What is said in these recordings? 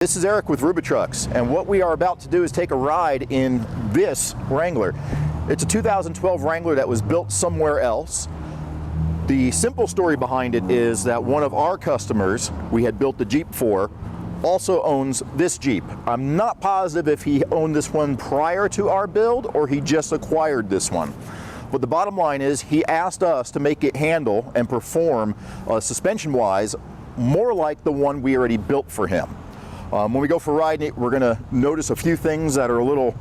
This is Eric with RubiTrux, and what we are about to do is take a ride in this Wrangler. It's a 2012 Wrangler that was built somewhere else. The simple story behind it is that one of our customers we had built the Jeep for also owns this Jeep. I'm not positive if he owned this one prior to our build or he just acquired this one. But the bottom line is he asked us to make it handle and perform suspension-wise more like the one we already built for him. When we go for riding it, we're going to notice a few things that are a little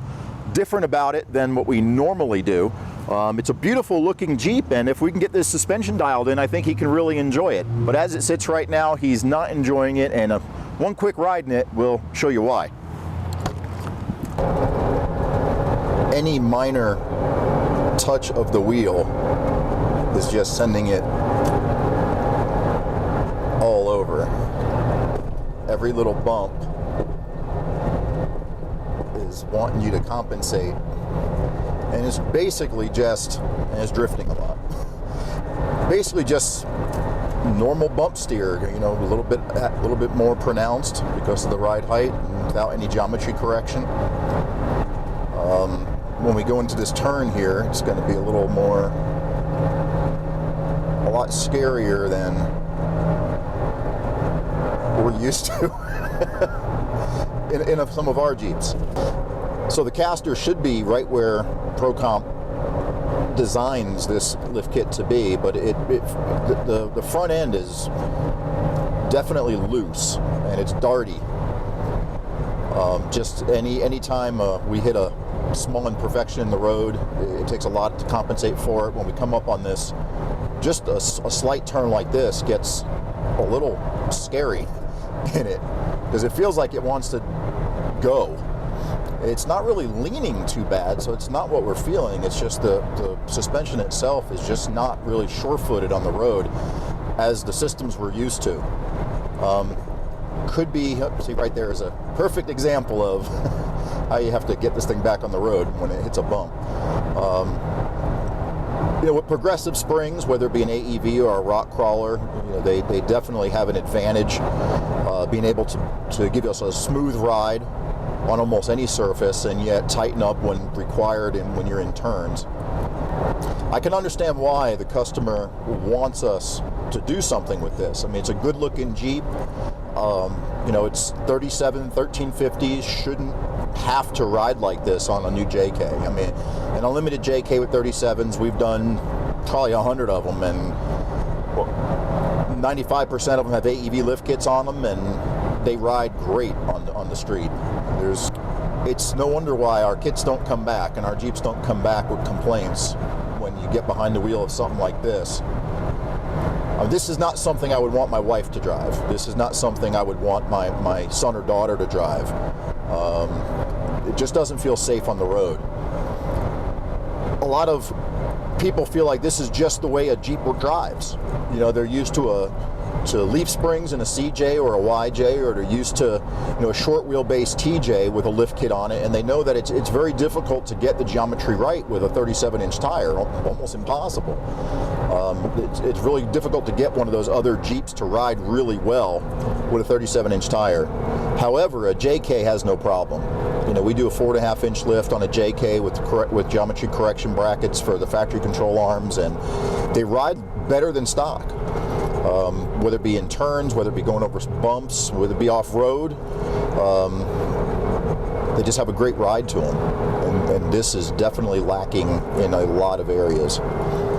different about it than what we normally do. It's a beautiful looking Jeep, and if we can get this suspension dialed in, I think he can really enjoy it. But as it sits right now, he's not enjoying it, and one quick ride in it will show you why. Any minor touch of the wheel is just sending it all over. Every little bump is wanting you to compensate, and it's basically just, and it's drifting a lot. Basically just normal bump steer, you know, a little bit more pronounced because of the ride height and without any geometry correction. When we go into this turn here, it's going to be a lot scarier than we're used to in some of our Jeeps. So the caster should be right where ProComp designs this lift kit to be, but the front end is definitely loose and it's darty. Just any time we hit a small imperfection in the road, it takes a lot to compensate for it. When we come up on this, just a slight turn like this gets a little scary in it because it feels like it wants to go. It's not really leaning too bad, so it's not what we're feeling. It's just the suspension itself is just not really sure-footed on the road as the systems we're used to. Could be, see right there is a perfect example of how you have to get this thing back on the road when it hits a bump. You know, with progressive springs, whether it be an AEV or a rock crawler, you know, they definitely have an advantage, being able to give us a smooth ride on almost any surface and yet tighten up when required and when you're in turns. I can understand why the customer wants us to do something with this. I mean, it's a good looking Jeep. You know, it's 37 1350s, shouldn't have to ride like this on a new JK. I mean, an unlimited JK with 37s, we've done probably 100 of them, and 95% of them have AEV lift kits on them, and they ride great on the street. It's no wonder why our kits don't come back and our Jeeps don't come back with complaints when you get behind the wheel of something like this. This is not something I would want my wife to drive. This is not something I would want my son or daughter to drive. It just doesn't feel safe on the road. A lot of people feel like this is just the way a Jeep drives. You know, they're used to leaf springs in a CJ or a YJ, or they're used to, you know, a short wheelbase TJ with a lift kit on it, and they know that it's very difficult to get the geometry right with a 37-inch tire, almost impossible. It's really difficult to get one of those other Jeeps to ride really well with a 37-inch tire. However, a JK has no problem. You know, we do a 4.5-inch lift on a JK with geometry correction brackets for the factory control arms, and they ride better than stock. Whether it be in turns, whether it be going over bumps, whether it be off-road, they just have a great ride to them. And this is definitely lacking in a lot of areas.